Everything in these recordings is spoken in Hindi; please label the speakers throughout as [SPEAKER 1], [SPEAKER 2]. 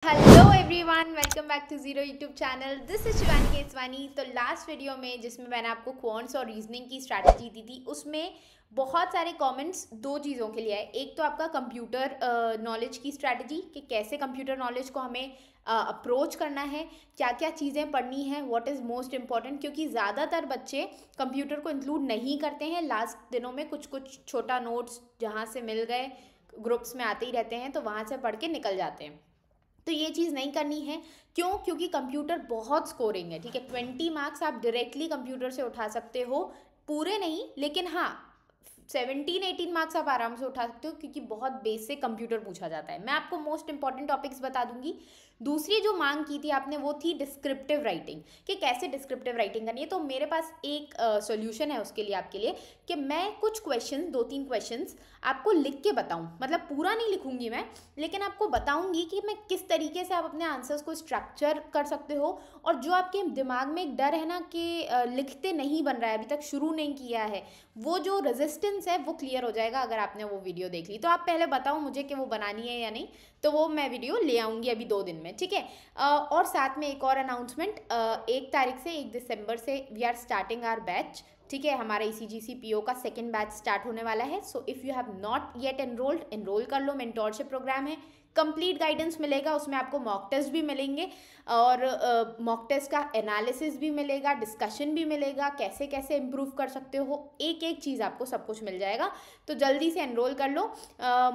[SPEAKER 1] Hello everyone, welcome back to zero YouTube channel. This is Shivani Keswani. तो लास्ट वीडियो में जिसमें मैंने आपको क्वांट्स और रीजनिंग की स्ट्रैटेजी दी थी, उसमें बहुत सारे कमेंट्स दो चीज़ों के लिए आए। एक तो आपका कंप्यूटर नॉलेज की स्ट्रैटेजी कि कैसे कंप्यूटर नॉलेज को हमें अप्रोच करना है, क्या क्या चीज़ें पढ़नी है, व्हाट इज़ मोस्ट इम्पॉर्टेंट, क्योंकि ज़्यादातर बच्चे कंप्यूटर को इंक्लूड नहीं करते हैं। लास्ट दिनों में कुछ कुछ छोटा नोट्स जहाँ से मिल गए, ग्रुप्स में आते ही रहते हैं, तो वहाँ से पढ़ के निकल जाते हैं। तो ये चीज़ नहीं करनी है। क्यों? क्योंकि कंप्यूटर बहुत स्कोरिंग है। ठीक है, 20 मार्क्स आप डायरेक्टली कंप्यूटर से उठा सकते हो, पूरे नहीं, लेकिन हाँ 17-18 मार्क्स आप आराम से उठा सकते हो, क्योंकि बहुत बेसिक कंप्यूटर पूछा जाता है। मैं आपको मोस्ट इंपॉर्टेंट टॉपिक्स बता दूंगी। दूसरी जो मांग की थी आपने, वो थी डिस्क्रिप्टिव राइटिंग, कि कैसे डिस्क्रिप्टिव राइटिंग करनी है। तो मेरे पास एक सॉल्यूशन है उसके लिए, आपके लिए, कि मैं कुछ क्वेश्चन, 2-3 क्वेश्चंस आपको लिख के बताऊं। मतलब पूरा नहीं लिखूंगी मैं, लेकिन आपको बताऊंगी कि मैं किस तरीके से आप अपने आंसर्स को स्ट्रक्चर कर सकते हो। और जो आपके दिमाग में एक डर है ना कि लिखते नहीं बन रहा है, अभी तक शुरू नहीं किया है, वो जो रेजिस्टेंस है वो क्लियर हो जाएगा अगर आपने वो वीडियो देख ली। तो आप पहले बताओ मुझे कि वो बनानी है या नहीं, तो वो मैं वीडियो ले आऊँगी अभी 2 दिन में। ठीक है, और साथ में एक और अनाउंसमेंट, 1 तारीख से 1 दिसंबर से we are starting our batch. ठीक है, हमारा ECGC PO का सेकेंड बैच स्टार्ट होने वाला है। So if you have not yet enrolled, enrol कर लो। मेंटोरशिप प्रोग्राम है, कंप्लीट गाइडेंस मिलेगा, उसमें आपको मॉक टेस्ट भी मिलेंगे और मॉक टेस्ट का एनालिसिस भी मिलेगा, डिस्कशन भी मिलेगा, कैसे कैसे इम्प्रूव कर सकते हो, एक एक चीज़ आपको सब कुछ मिल जाएगा। तो जल्दी से एनरोल कर लो।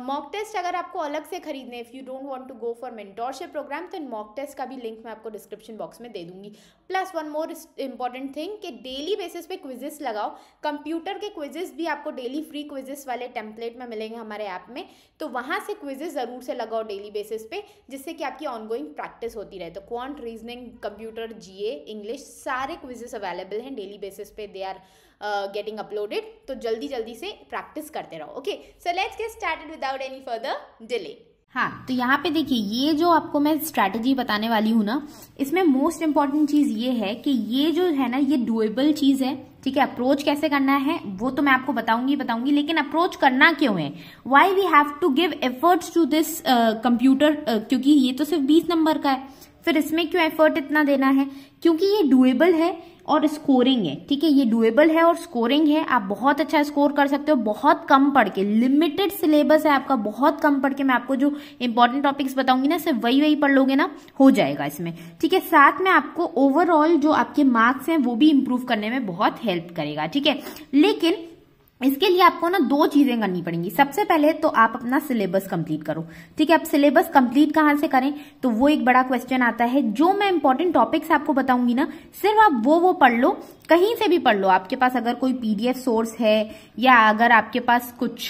[SPEAKER 1] मॉक टेस्ट अगर आपको अलग से खरीदने, if you don't want to go for mentorship programme, तो मॉक टेस्ट का भी लिंक मैं आपको डिस्क्रिप्शन बॉक्स में दे दूंगी। Plus one more important thing कि डेली बेसिस पे क्विजेस लगाओ। कंप्यूटर के क्विजेस भी आपको डेली फ्री क्विजेस वाले टेम्पलेट में मिलेंगे हमारे ऐप में, तो वहाँ से क्विजेस ज़रूर से लगाओ डेली बेसिस पे, जिससे कि आपकी ऑनगोइंग प्रैक्टिस होती रहे। तो quant, reasoning, computer, GA, English, सारे क्विजेस अवेलेबल हैं डेली बेसिस पे, दे आर गेटिंग अपलोडेड। तो जल्दी जल्दी से प्रैक्टिस करते रहो। Okay, so let's get started without any further delay. हाँ, तो यहाँ पे देखिए, ये जो आपको मैं स्ट्रैटेजी बताने वाली हूँ ना, इसमें मोस्ट इंपॉर्टेंट चीज ये है कि ये जो है ना, ये डुएबल चीज है। ठीक है, अप्रोच कैसे करना है वो तो मैं आपको बताऊंगी, लेकिन अप्रोच करना क्यों है, why we have to give efforts to this computer, क्योंकि ये तो सिर्फ 20 नंबर का है, फिर इसमें क्यों एफर्ट इतना देना है? क्योंकि ये डुएबल है और स्कोरिंग है। ठीक है, ये डुएबल है और स्कोरिंग है, आप बहुत अच्छा स्कोर कर सकते हो बहुत कम पढ़ के। लिमिटेड सिलेबस है आपका, बहुत कम पढ़ के मैं आपको जो इंपॉर्टेंट टॉपिक्स बताऊंगी ना, सिर्फ वही पढ़ लोगे ना, हो जाएगा इसमें। ठीक है, साथ में आपको ओवरऑल जो आपके मार्क्स हैं वो भी इंप्रूव करने में बहुत हेल्प करेगा। ठीक है, लेकिन इसके लिए आपको ना 2 चीजें करनी पड़ेंगी। सबसे पहले तो आप अपना सिलेबस कंप्लीट करो। ठीक है, अब सिलेबस कंप्लीट कहाँ से करें, तो वो एक बड़ा क्वेश्चन आता है। जो मैं इंपॉर्टेंट टॉपिक्स आपको बताऊंगी ना, सिर्फ आप वो पढ़ लो, कहीं से भी पढ़ लो। आपके पास अगर कोई PDF सोर्स है, या अगर आपके पास कुछ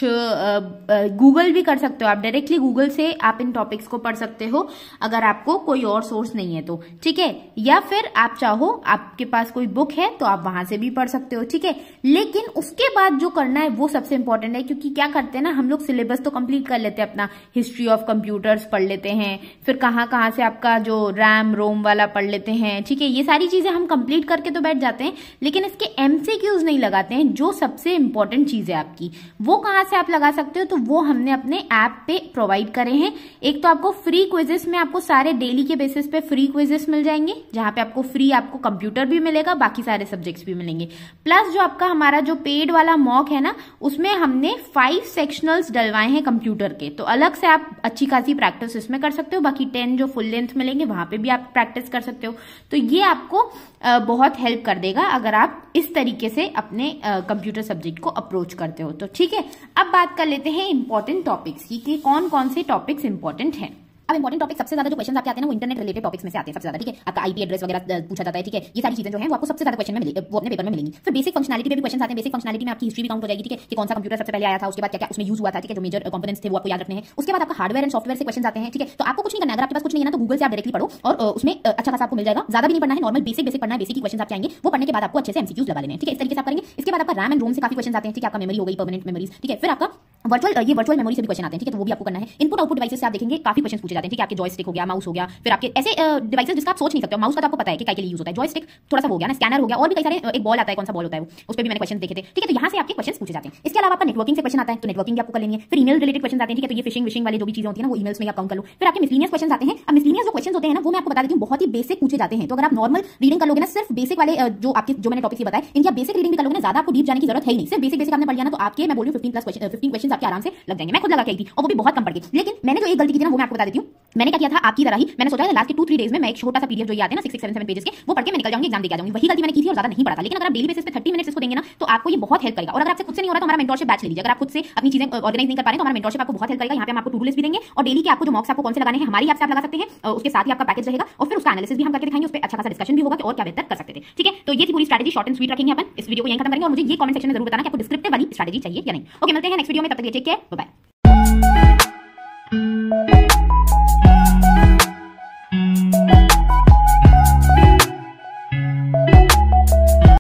[SPEAKER 1] गूगल भी कर सकते हो आप, डायरेक्टली गूगल से आप इन टॉपिक्स को पढ़ सकते हो अगर आपको कोई और सोर्स नहीं है तो। ठीक है, या फिर आप चाहो, आपके पास कोई बुक है तो आप वहां से भी पढ़ सकते हो। ठीक है, लेकिन उसके बाद जो करना है वो सबसे इंपॉर्टेंट है, क्योंकि क्या करते हैं ना हम लोग, सिलेबस तो कंप्लीट कर लेते हैं, अपना हिस्ट्री ऑफ कंप्यूटर्स पढ़ लेते हैं, फिर कहाँ से आपका जो रैम रोम वाला पढ़ लेते हैं। ठीक है, ये सारी चीजें हम कंप्लीट करके तो बैठ जाते हैं, लेकिन इसके MCQs नहीं लगाते हैं। जो सबसे इंपॉर्टेंट चीज है आपकी, वो कहाँ से आप लगा सकते हो, तो वो हमने अपने ऐप पे प्रोवाइड करे हैं। एक तो आपको फ्री क्विजेस में आपको सारे डेली के बेसिस पे फ्री क्विजेस मिल जाएंगे, जहां पे आपको फ्री, आपको कंप्यूटर भी मिलेगा, बाकी सारे सब्जेक्ट्स भी मिलेंगे। प्लस जो आपका हमारा जो पेड वाला मॉक है ना, उसमें हमने 5 सेक्शनल्स डलवाए हैं कंप्यूटर के, तो अलग से आप अच्छी खासी प्रैक्टिस इसमें कर सकते हो। बाकी 10 जो फुल लेंथ मिलेंगे वहां पे भी आप प्रैक्टिस कर सकते हो। तो ये आपको बहुत हेल्प कर देगा अगर आप इस तरीके से अपने कंप्यूटर सब्जेक्ट को अप्रोच करते हो तो। ठीक है, अब बात कर लेते हैं इंपॉर्टेंट टॉपिक्स की, कि कौन कौन से टॉपिक्स इंपॉर्टेंट हैं। अब इंपॉर्टेंट टॉपिक, सबसे ज्यादा जो क्वेश्चन आपके आते हैं ना, वो इंटरनेट रिलेटेड टॉपिक्स में से आते हैं सबसे ज्यादा। ठीक है, आपका IP एड्रेस वगैरह पूछा जाता है। ठीक है, ये सारी चीजें जो हैं वो आपको सबसे ज्यादा क्वेश्चन में मिलेगी, वो अपने पेपर में मिलेंगी। फिर बेसिक फंक्शनैलिटी पे भी क्वेश्चन आते हैं। बेसिक फंक्शनैलिटी में आपकी हिस्ट्री भी काउंट हो जाएगी। ठीक है, कि कौन सा कंप्यूटर सबसे पहले आया था, उसके बाद क्या क्या उसमें यूज हुआ था। ठीक है, जो मेजर कंपोनेंट्स थे वो आपको याद रखने हैं। उसके बाद आपका हार्डवेयर एंड सॉफ्टवेयर से क्वेश्चन आते हैं। ठीक है, तो आपको कुछ नहीं करना है, अगर आपके पास कुछ नहीं है ना, तो गूगल से आप डायरेक्टली पढ़ो और उसमें अच्छा खासा आपको मिल जाएगा। ज्यादा भी नहीं पढ़ना है, नॉर्मल बेसिक पढ़ना है, बेसिक क्वेश्चन आपके आएंगे, वो पढ़ने के बाद आपको अच्छे से MCQs लगा लेने हैं। ठीक है, इस तरीके से आप करेंगे। इसके बाद आपका रैम एंड रोम से काफी क्वेश्चन आते हैं। ठीक है, आपका मेमोरी हो गई, परमानेंट मेमोरीज। ठीक है, फिर आपका
[SPEAKER 2] ये वर्चुअल मेमोरी से भी क्वेश्चन आते हैं, ठीक है, तो वो भी आपको करना है। इनपुट आउटपुट डिवाइसेस से आप देखेंगे काफी क्वेश्चन पूछे जाते हैं, ठीक है, आपके जॉयस्टिक हो गया, माउस हो गया, फिर आपके ऐसे डिवाइसेस जिसका आप सोच नहीं सकते हो। माउस का तो आपको पता है कि क्या के लिए यूज होता है, जॉयस्टिक थोड़ा सा हो गया ना, स्कैनर हो गया, और भी कई सारे, एक बॉल आता है, कौन सा बॉल होता है वो, उस पर भी मैंने क्वेश्चन देखे थे, ठीक है, तो यहाँ से आपके क्वेश्चन पूछे जाते हैं। इसके अलावा आपका नेटवर्किंग से क्वेश्चन आता है, तो नेटवर्किंग भी आपको कर लेनी है। फिर ईमेल रिलेटेड क्वेश्चन आते हैं, ठीक है, तो ये फिशिंग विशिंग वाले जो भी चीजें होती है ना, वो ईमेल्स में आप काउंट कर लो। फिर आपके मिसलिनियस क्वेश्चन आते हैं। अब मिसलिनियस जो क्वेश्चन होते हैं ना, वो मैं आपको बता देती हूँ, बहुत ही बेसिक पूछे जाते हैं। तो अगर आप नॉर्मल रीडिंग कर लोगे ना, सिर्फ बेसिक वाले जो मैंने टॉपिक्स बताए, इनकी आप बेसिक रीडिंग भी कर लोगे ना, ज्यादा आपको डीप जाने की जरूरत है ही नहीं। सिर्फ बेसिक आपने पढ़ लिया ना, तो आपके मैं बोल रही हूँ 15 क्वेश्चन आपके आराम से लग जाएंगे। मैं खुद लगा के आई थी, और वो भी बहुत कम पढ़ के। लेकिन मैंने जो एक गलती की थी ना, वो मैं आपको बता देती हूँ। मैंने क्या किया था, आपकी तरह ही मैंने सोचा था लास्ट के 2-3 डेज में मैं एक छोटा सा पीडीएफ जो ये आते हैं ना 6-7 पेजेस के, वो पढ़ के मैं निकल जाऊंगी, एग्जाम दे के आ जाऊंगी। वही गलती मैंने की थी और ज्यादा नहीं पढ़ा था। लेकिन अगर आप डेली बेसिस पे 30 मिनट्स इसको देंगे ना, तो आपको ये बहुत हेल्प करेगा। और अगर आपसे खुद से नहीं हो रहा तो हमारा मेंटरशिप बैच ले लीजिए। अगर आप खुद से अपनी चीजें ऑर्गेनाइज नहीं कर पा रहे तो हमारा मेंटरशिप आपको बहुत हेल्प करेगा। यहाँ पे हम आपको टू डू लिस्ट भी देंगे, और डेली के आपको जो मॉक्स आपको कौन से लगाने हैं हमारी ऐप से आप लगा सकते हैं, उसके साथ ही आपका पैकेज रहेगा, और फिर उसका एनालिसिस भी हम करके दिखाएंगे, उस पर अच्छा खासा डिस्कशन भी होगा कि और क्या बेहतर कर सकते थे, ठीक है। तो ये थी पूरी स्ट्रैटेजी, शॉर्ट एंड स्वीट रखेंगे अपन। इस वीडियो को यहीं खत्म करेंगे, और मुझे ये कमेंट सेक्शन में जरूर बताना कि आपको डिस्क्रिप्टिव वाली स्ट्रैटेजी चाहिए या नहीं। ओके, मिलते हैं नेक्स्ट वीडियो में, तब तक टेक केयर, बाय बाय।